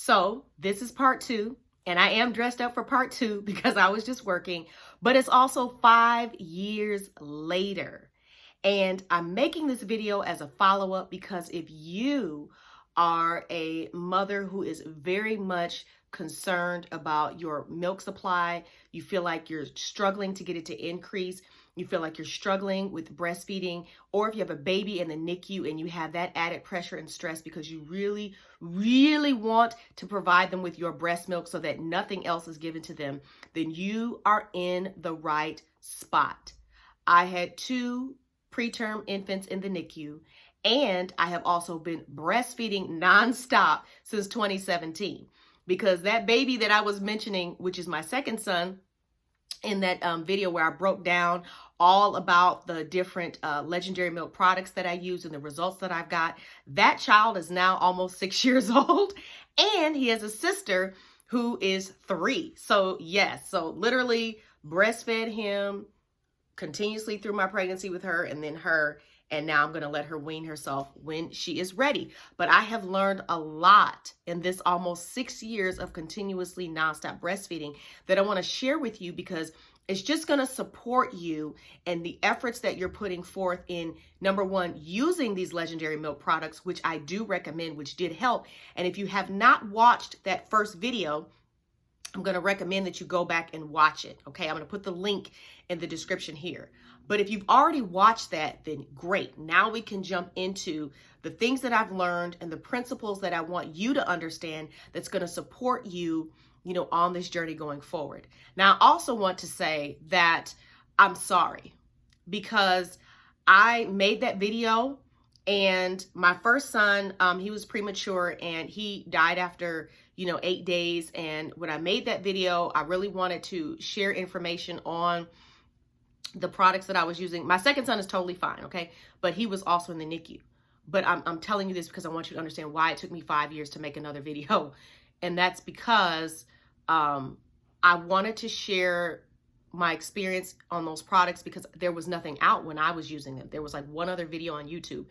So this is part 2, and I am dressed up for part 2 because I was just working, but it's also 5 years later. And I'm making this video as a follow-up because if you are a mother who is very much concerned about your milk supply, you feel like you're struggling to get it to increase, you feel like you're struggling with breastfeeding, or if you have a baby in the NICU and you have that added pressure and stress because you really, really want to provide them with your breast milk so that nothing else is given to them, then you are in the right spot. I had 2 preterm infants in the NICU, and I have also been breastfeeding nonstop since 2017 because that baby that I was mentioning, which is my second son, in that video where I broke down all about the different Legendairy milk products that I use and the results that I've got, that child is now almost 6 years old, and he has a sister who is 3. So yes, so literally breastfed him continuously through my pregnancy with her and then her, and now I'm going to let her wean herself when she is ready. But I have learned a lot in this almost 6 years of continuously nonstop breastfeeding that I want to share with you because it's just going to support you in the efforts that you're putting forth in, number one, using these Legendairy milk products, which I do recommend, which did help. And if you have not watched that first video, I'm going to recommend that you go back and watch it. Okay, I'm going to put the link in the description here. But if you've already watched that, then great. Now we can jump into the things that I've learned and the principles that I want you to understand that's going to support you, on this journey going forward. Now, I also want to say that I'm sorry because I made that video and my first son, he was premature and he died after 8 days. And when I made that video, I really wanted to share information on the products that I was using. My second son is totally fine, okay? But he was also in the NICU. But I'm telling you this because I want you to understand why it took me 5 years to make another video. And that's because I wanted to share my experience on those products because there was nothing out when I was using them. There was like one other video on YouTube.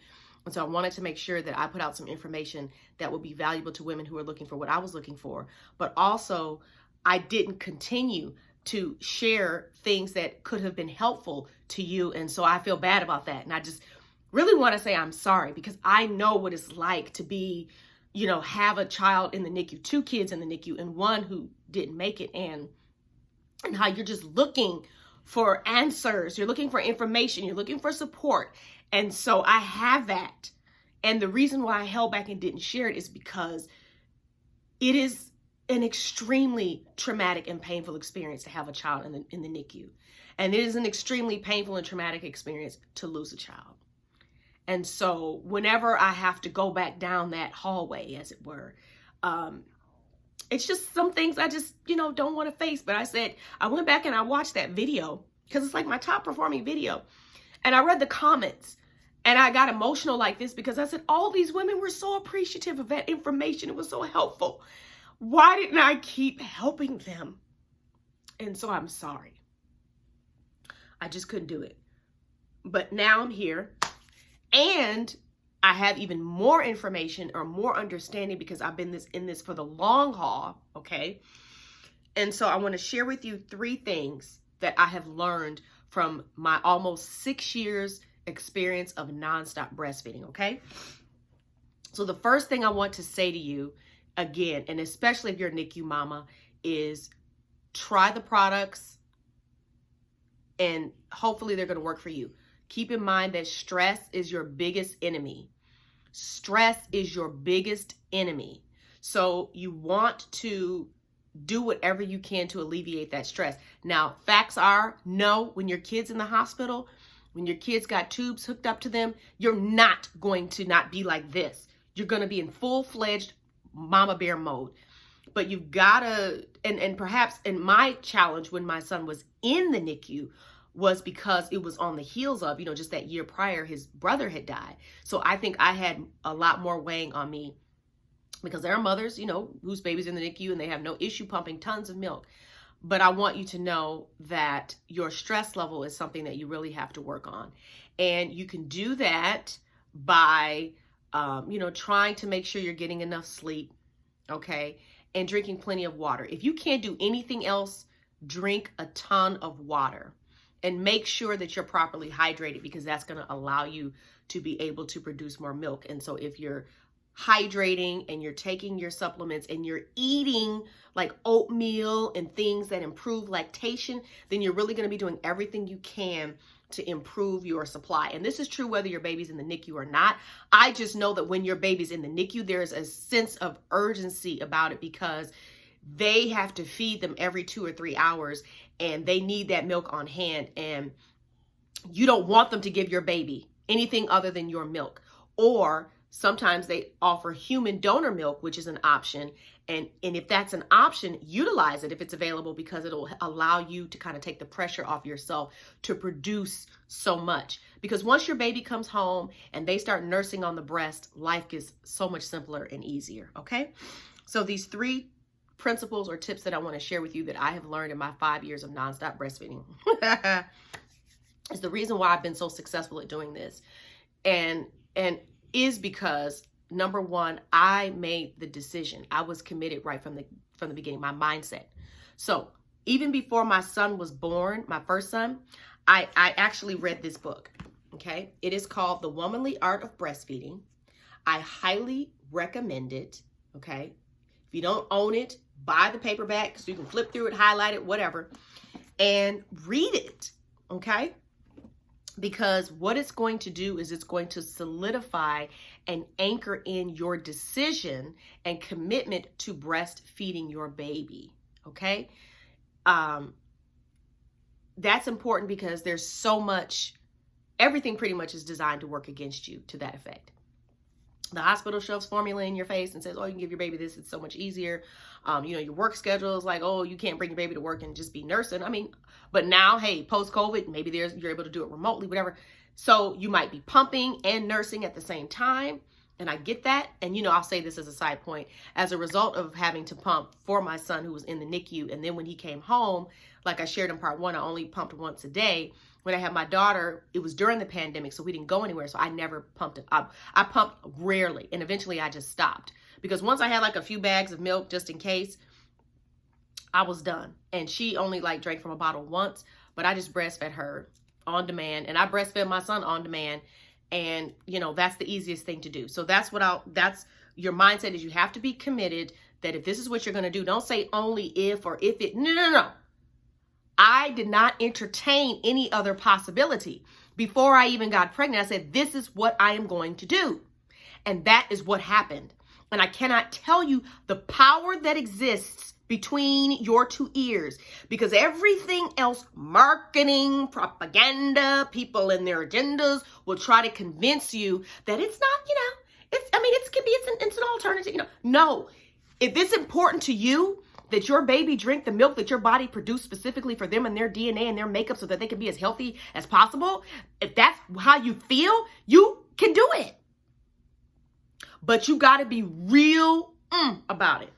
And so I wanted to make sure that I put out some information that would be valuable to women who are looking for what I was looking for. But also, I didn't continue to share things that could have been helpful to you. And so I feel bad about that. And I just really want to say I'm sorry because I know what it's like to be, have a child in the NICU, 2 kids in the NICU, and one who didn't make it, and how you're just looking for answers. You're looking for information. You're looking for support. And so I have that. And the reason why I held back and didn't share it is because it is an extremely traumatic and painful experience to have a child in the NICU. And it is an extremely painful and traumatic experience to lose a child. And so whenever I have to go back down that hallway, as it were, it's just some things I just, don't want to face. But I went back and I watched that video because it's like my top performing video. And I read the comments and I got emotional like this because I said, all these women were so appreciative of that information. It was so helpful. Why didn't I keep helping them? And so I'm sorry. I just couldn't do it. But now I'm here and I have even more information or more understanding because I've been in this for the long haul, okay? And so I want to share with you 3 things that I have learned from my almost 6 years experience of nonstop breastfeeding, okay? So the first thing I want to say to you, again, and especially if you're a NICU mama, is try the products and hopefully they're going to work for you. Keep in mind that stress is your biggest enemy. Stress is your biggest enemy. So you want to do whatever you can to alleviate that stress. Now, facts are, no, when your kid's in the hospital, when your kids got tubes hooked up to them, you're not going to not be like this. You're going to be in full-fledged mama bear mode. But you've got to, and perhaps in my challenge when my son was in the NICU was because it was on the heels of, just that year prior, his brother had died. So I think I had a lot more weighing on me because there are mothers, whose baby's in the NICU and they have no issue pumping tons of milk. But I want you to know that your stress level is something that you really have to work on. And you can do that by, trying to make sure you're getting enough sleep. okay? And drinking plenty of water. If you can't do anything else, drink a ton of water and make sure that you're properly hydrated, because that's going to allow you to be able to produce more milk. And so if you're hydrating and you're taking your supplements and you're eating like oatmeal and things that improve lactation, then you're really going to be doing everything you can to improve your supply. And this is true whether your baby's in the NICU or not. I just know that when your baby's in the NICU, there's a sense of urgency about it, because they have to feed them every 2 or 3 hours and they need that milk on hand. And you don't want them to give your baby anything other than your milk. Or sometimes they offer human donor milk, which is an option. And if that's an option, utilize it if it's available, because it'll allow you to kind of take the pressure off yourself to produce so much. Because once your baby comes home and they start nursing on the breast, life gets so much simpler and easier, okay? So these 3 principles or tips that I want to share with you that I have learned in my 5 years of nonstop breastfeeding is the reason why I've been so successful at doing this. And is because, number one, I made the decision. I was committed right from the beginning, my mindset. So even before my son was born, my first son, I actually read this book, okay? It is called The Womanly Art of Breastfeeding. I highly recommend it, okay? If you don't own it, buy the paperback so you can flip through it, highlight it, whatever, and read it, okay? Because what it's going to do is it's going to solidify and anchor in your decision and commitment to breastfeeding your baby, okay? That's important because there's so much, everything pretty much is designed to work against you to that effect. The hospital shoves formula in your face and says, oh, you can give your baby this, it's so much easier. Your work schedule is like, oh, you can't bring your baby to work and just be nursing. I mean, but now, hey, post-COVID, maybe you're able to do it remotely, whatever. So you might be pumping and nursing at the same time. And I get that. And, I'll say this as a side point. As a result of having to pump for my son who was in the NICU, and then when he came home, like I shared in part 1, I only pumped once a day. When I had my daughter, it was during the pandemic, so we didn't go anywhere. So I never pumped it. I pumped rarely. And eventually I just stopped. Because once I had like a few bags of milk just in case, I was done. And she only drank from a bottle once, but I just breastfed her on demand. And I breastfed my son on demand. And, that's the easiest thing to do. So that's your mindset is you have to be committed that if this is what you're going to do, don't say only if or if it, no. I did not entertain any other possibility. Before I even got pregnant, I said, this is what I am going to do. And that is what happened. And I cannot tell you the power that exists between your 2 ears, because everything else, marketing, propaganda, people and their agendas will try to convince you that it's not, it's an alternative, No, if it's important to you that your baby drink the milk that your body produced specifically for them and their DNA and their makeup so that they can be as healthy as possible, if that's how you feel, you can do it. But you got to be real about it.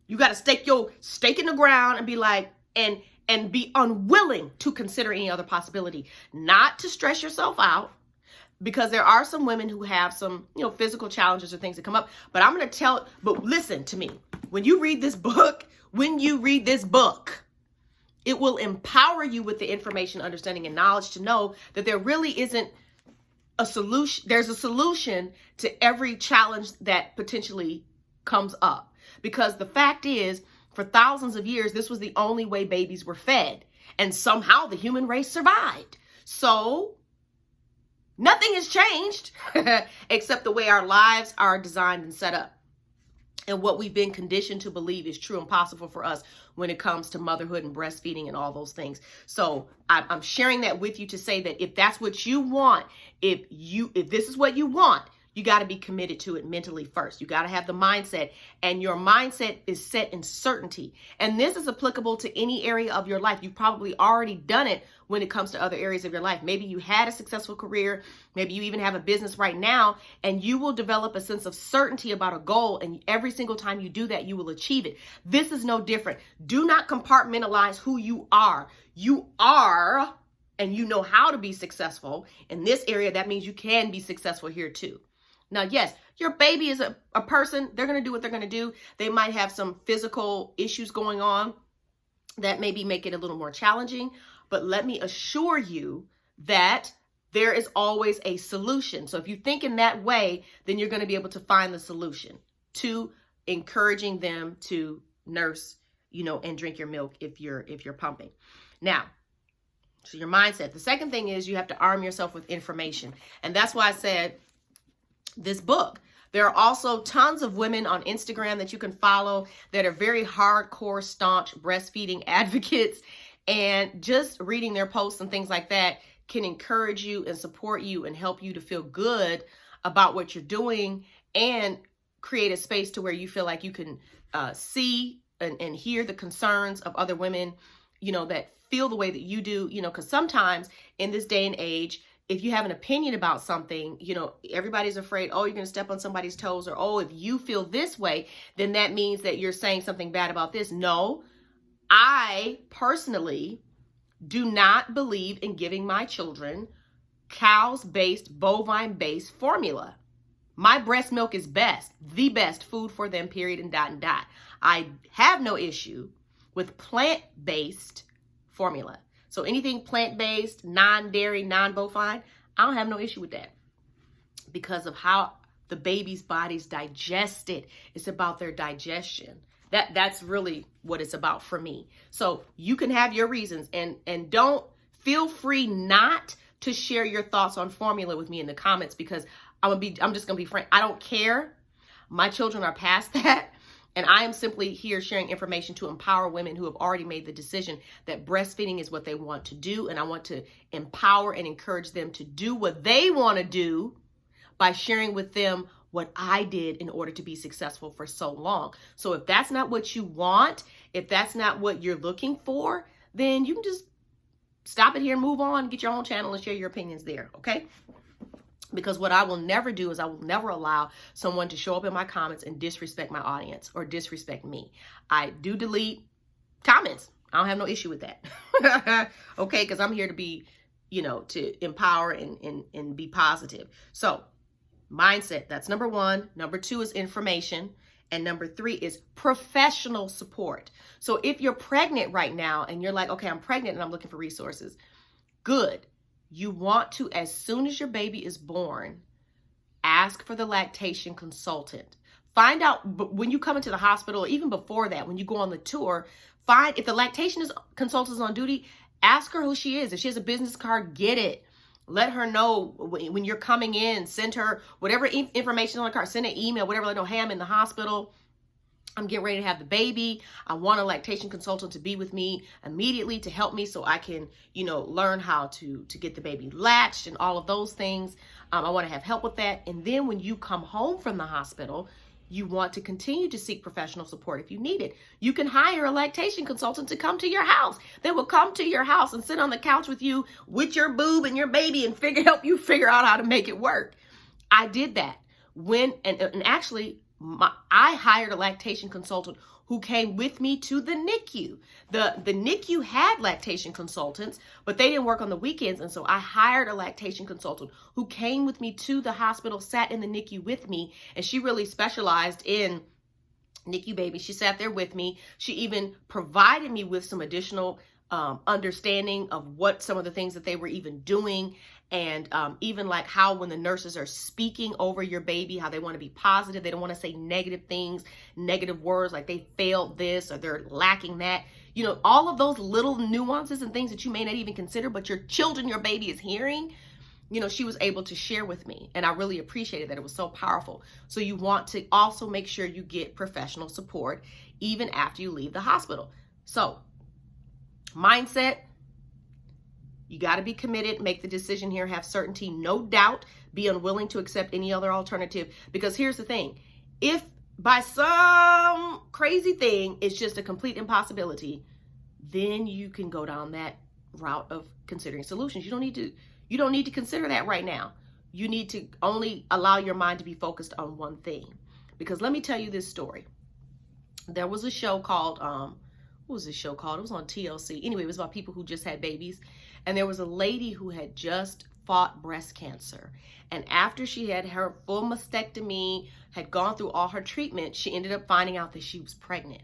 You got to stake your stake in the ground and be like, and be unwilling to consider any other possibility. Not to stress yourself out, because there are some women who have some, physical challenges or things that come up. But listen to me. When you read this book, it will empower you with the information, understanding, and knowledge to know that there really isn't a solution. There's a solution to every challenge that potentially comes up. Because the fact is, for thousands of years, this was the only way babies were fed. And somehow the human race survived. So nothing has changed except the way our lives are designed and set up. And what we've been conditioned to believe is true and possible for us when it comes to motherhood and breastfeeding and all those things. So I'm sharing that with you to say that if that's what you want, if this is what you want, you got to be committed to it mentally first. You got to have the mindset, and your mindset is set in certainty. And this is applicable to any area of your life. You've probably already done it when it comes to other areas of your life. Maybe you had a successful career. Maybe you even have a business right now, and you will develop a sense of certainty about a goal. And every single time you do that, you will achieve it. This is no different. Do not compartmentalize who you are. You are, and you know how to be successful in this area. That means you can be successful here too. Now, yes, Your baby is a person. They're going to do what they're going to do. They might have some physical issues going on that maybe make it a little more challenging. But let me assure you that there is always a solution. So if you think in that way, then you're going to be able to find the solution to encouraging them to nurse, and drink your milk if you're pumping. Now, so your mindset. The second thing is you have to arm yourself with information. And that's why I said this book. There are also tons of women on Instagram that you can follow that are very hardcore, staunch breastfeeding advocates. And just reading their posts and things like that can encourage you and support you and help you to feel good about what you're doing and create a space to where you feel like you can see and hear the concerns of other women, that feel the way that you do, because sometimes in this day and age, if you have an opinion about something, everybody's afraid, oh, you're going to step on somebody's toes, or, oh, if you feel this way, then that means that you're saying something bad about this. No, I personally do not believe in giving my children cows-based, bovine-based formula. My breast milk is the best food for them, period, and dot and dot. I have no issue with plant-based formula. So anything plant-based, non-dairy, non-bovine, I don't have no issue with that because of how the baby's bodies digest it. It's about their digestion. That's really what it's about for me. So you can have your reasons and don't feel free not to share your thoughts on formula with me in the comments because I'm just gonna be frank. I don't care. My children are past that. And I am simply here sharing information to empower women who have already made the decision that breastfeeding is what they want to do. And I want to empower and encourage them to do what they want to do by sharing with them what I did in order to be successful for so long. So if that's not what you want, if that's not what you're looking for, then you can just stop it here and move on, get your own channel and share your opinions there, okay? Because what I will never do is I will never allow someone to show up in my comments and disrespect my audience or disrespect me. I do delete comments. I don't have no issue with that. Okay, because I'm here to be, to empower and be positive. So mindset, that's number one. Number two is information. And number three is professional support. So if you're pregnant right now and you're like, okay, I'm pregnant and I'm looking for resources, good. You want to, as soon as your baby is born, ask for the lactation consultant. Find out when you come into the hospital, even before that, when you go on the tour, find if the lactation consultant is on duty, ask her who she is. If she has a business card, get it. Let her know when you're coming in, send her whatever information on the card, send an email, whatever, let her know, hey, I'm in the hospital. I'm getting ready to have the baby. I want a lactation consultant to be with me immediately to help me so I can, learn how to get the baby latched and all of those things. I want to have help with that. And then when you come home from the hospital, you want to continue to seek professional support if you need it. You can hire a lactation consultant to come to your house. They will come to your house and sit on the couch with you with your boob and your baby and help you figure out how to make it work. I did that and actually, I hired a lactation consultant who came with me to the NICU. The NICU had lactation consultants, but they didn't work on the weekends. And so I hired a lactation consultant who came with me to the hospital, sat in the NICU with me, and she really specialized in NICU babies. She sat there with me. She even provided me with some additional understanding of what some of the things that they were even doing, and even like how when the nurses are speaking over your baby, how they want to be positive. They don't want to say negative things, negative words like they failed this or they're lacking that. All of those little nuances and things that you may not even consider, but your children, your baby is hearing, she was able to share with me. And I really appreciated that. It was so powerful. So you want to also make sure you get professional support even after you leave the hospital. So mindset, you got to be committed, make the decision here, have certainty, no doubt, be unwilling to accept any other alternative. Because here's the thing, if by some crazy thing it's just a complete impossibility, then you can go down that route of considering solutions. You don't need to consider that right now. You need to only allow your mind to be focused on one thing. Because let me tell you this story. There was a show called what was this show called? It was on TLC. Anyway, it was about people who just had babies. And there was a lady who had just fought breast cancer. And after she had her full mastectomy, had gone through all her treatment, she ended up finding out that she was pregnant.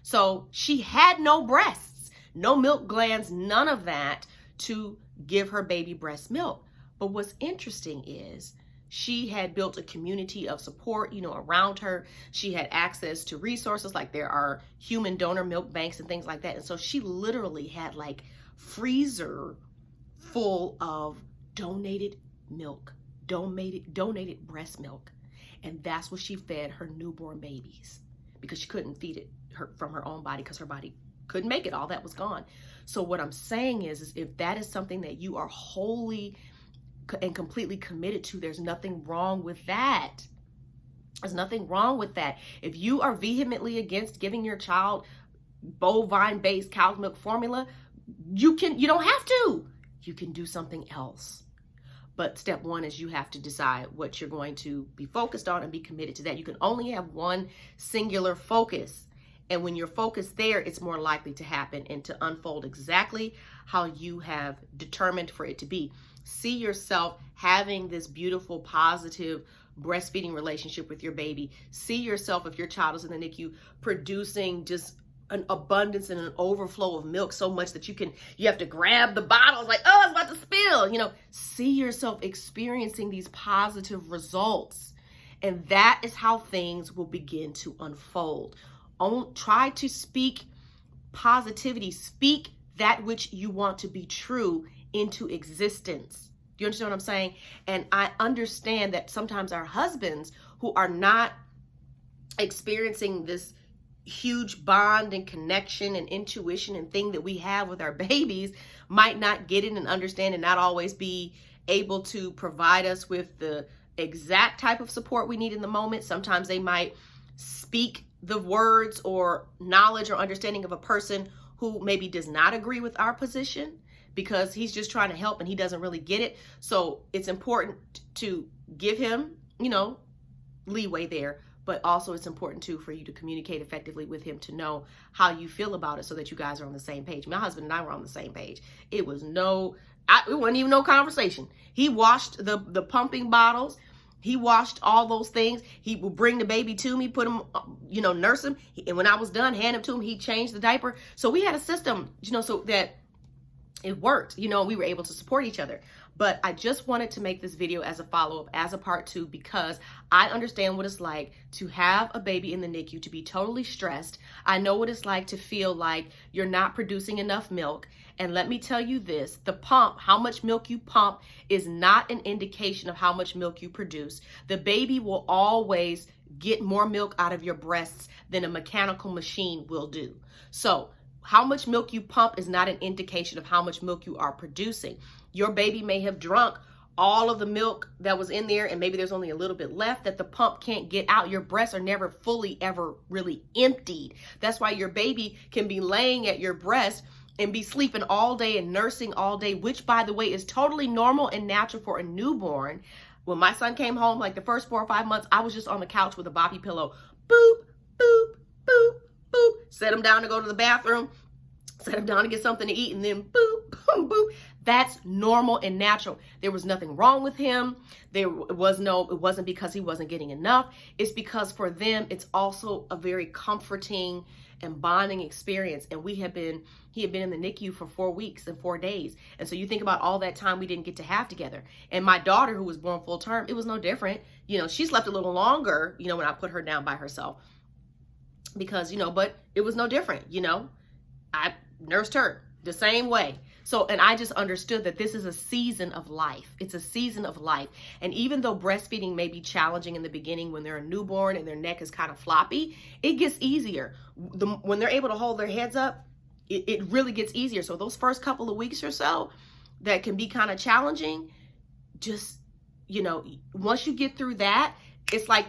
So she had no breasts, no milk glands, none of that to give her baby breast milk. But what's interesting is she had built a community of support, around her. She had access to resources, like there are human donor milk banks and things like that. And so she literally had like freezer full of donated milk, donated breast milk. And that's what she fed her newborn babies, because she couldn't feed it from her own body because her body couldn't make it. All that was gone. So what I'm saying is if that is something that you are wholly and completely committed to, there's nothing wrong with that. There's nothing wrong with that. If you are vehemently against giving your child bovine-based cow's milk formula, you don't have to. You can do something else. But step one is you have to decide what you're going to be focused on and be committed to that. You can only have one singular focus. And when you're focused there, it's more likely to happen and to unfold exactly how you have determined for it to be. See yourself having this beautiful, positive breastfeeding relationship with your baby. See yourself, if your child is in the NICU, producing just an abundance and an overflow of milk, so much that you have to grab the bottles like, oh, it's about to spill. See yourself experiencing these positive results. And that is how things will begin to unfold. Try to speak positivity. Speak that which you want to be true into existence. Do you understand what I'm saying? And I understand that sometimes our husbands, who are not experiencing this huge bond and connection and intuition and thing that we have with our babies, might not get it and understand and not always be able to provide us with the exact type of support we need in the moment. Sometimes they might speak the words or knowledge or understanding of a person who maybe does not agree with our position, because he's just trying to help and he doesn't really get it. So it's important to give him, leeway there, but also it's important too for you to communicate effectively with him to know how you feel about it so that you guys are on the same page. My husband and I were on the same page. It wasn't even no conversation. He washed the pumping bottles. He washed all those things. He would bring the baby to me, put him, nurse him. And when I was done, hand him to him, he changed the diaper. So we had a system, so that it worked. We were able to support each other. But I just wanted to make this video as a follow-up, as a part 2, because I understand what it's like to have a baby in the NICU, to be totally stressed. I know what it's like to feel like you're not producing enough milk. And let me tell you this, the pump, how much milk you pump, is not an indication of how much milk you produce. The baby will always get more milk out of your breasts than a mechanical machine will do. So how much milk you pump is not an indication of how much milk you are producing. Your baby may have drunk all of the milk that was in there, and maybe there's only a little bit left that the pump can't get out. Your breasts are never fully ever really emptied. That's why your baby can be laying at your breast and be sleeping all day and nursing all day, which, by the way, is totally normal and natural for a newborn. When my son came home, like the first 4 or 5 months, I was just on the couch with a boppy pillow. Boop, boop, boop, boop. Set him down to go to the bathroom. Set him down to get something to eat, and then boop, boop, boop. That's normal and natural. There was nothing wrong with him. It wasn't because he wasn't getting enough. It's because for them, it's also a very comforting and bonding experience. And he had been in the NICU for 4 weeks and 4 days. And so you think about all that time we didn't get to have together. And my daughter, who was born full term, it was no different. She slept a little longer, when I put her down by herself, because, but it was no different. I nursed her the same way. So, and I just understood that this is a season of life. It's a season of life. And even though breastfeeding may be challenging in the beginning when they're a newborn and their neck is kind of floppy, it gets easier. When they're able to hold their heads up, it really gets easier. So those first couple of weeks or so that can be kind of challenging, just, once you get through that, it's like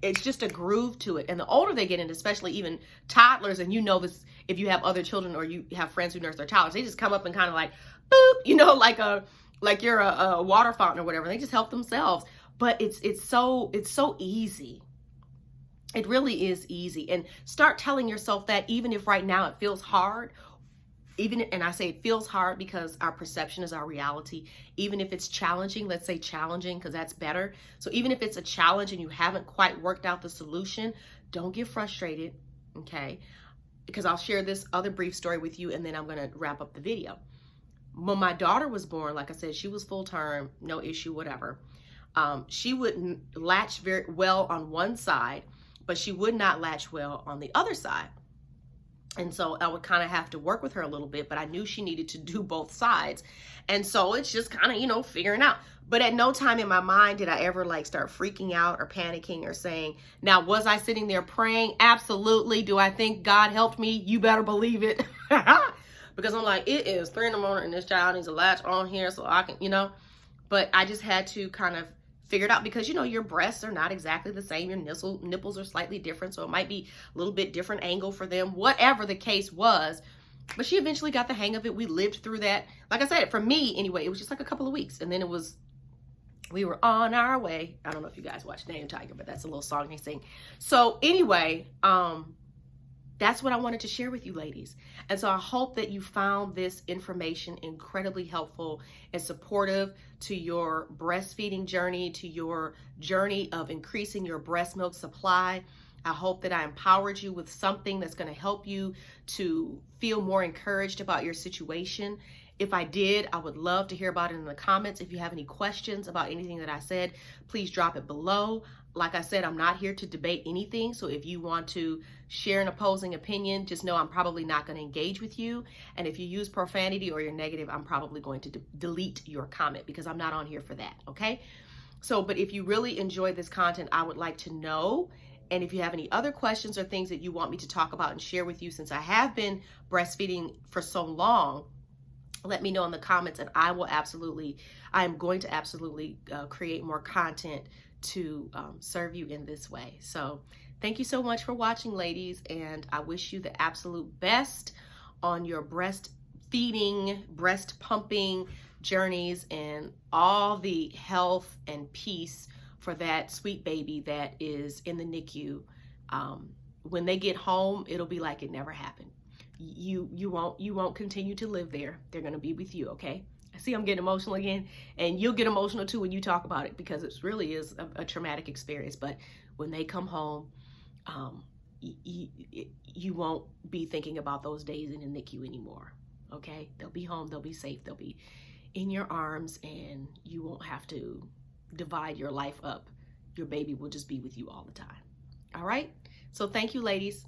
it's just a groove to it. And the older they get in, especially even toddlers, and this, if you have other children or you have friends who nurse their toddlers, they just come up and kind of like, boop, like you're a water fountain or whatever. They just help themselves. But it's so easy. It really is easy. And start telling yourself that, even if right now it feels hard, even, and I say it feels hard because our perception is our reality. Even if it's challenging, let's say challenging, because that's better. So even if it's a challenge and you haven't quite worked out the solution, don't get frustrated, okay? Because I'll share this other brief story with you, and then I'm going to wrap up the video. When my daughter was born, like I said, she was full term, no issue, whatever. She would latch very well on one side, but she would not latch well on the other side. And so I would kind of have to work with her a little bit, but I knew she needed to do both sides. And so it's just kind of, you know, figuring out. But at no time in my mind did I ever like start freaking out or panicking or saying, now, was I sitting there praying? Absolutely. Do I think God helped me? You better believe it. Because I'm like, it is 3 a.m. and this child needs a latch on here so I can, you know. But I just had to kind of figure it out because, you know, your breasts are not exactly the same. Your nipples are slightly different. So it might be a little bit different angle for them, whatever the case was. But she eventually got the hang of it. We lived through that. Like I said, for me, anyway, it was just like a couple of weeks. And then we were on our way. I don't know if you guys watch Daniel Tiger, but that's a little song they sing. So anyway, that's what I wanted to share with you ladies. And so I hope that you found this information incredibly helpful and supportive to your breastfeeding journey, to your journey of increasing your breast milk supply. I hope that I empowered you with something that's going to help you to feel more encouraged about your situation. If I did, I would love to hear about it in the comments. If you have any questions about anything that I said, please drop it below. Like I said, I'm not here to debate anything. So if you want to share an opposing opinion, just know I'm probably not going to engage with you. And if you use profanity or you're negative, I'm probably going to delete your comment because I'm not on here for that. Okay. So, but if you really enjoy this content, I would like to know. And if you have any other questions or things that you want me to talk about and share with you, since I have been breastfeeding for so long, let me know in the comments and I'm going to absolutely create more content to serve you in this way. So thank you so much for watching, ladies, and I wish you the absolute best on your breastfeeding, breast pumping journeys and all the health and peace for that sweet baby that is in the NICU. When they get home, it'll be like it never happened. You won't continue to live there. They're going to be with you, okay? I see I'm getting emotional again, and you'll get emotional too when you talk about it because it really is a traumatic experience. But when they come home, you won't be thinking about those days in the NICU anymore, okay? They'll be home, they'll be safe, they'll be in your arms, and you won't have to divide your life up. Your baby will just be with you all the time. All right? So thank you, ladies.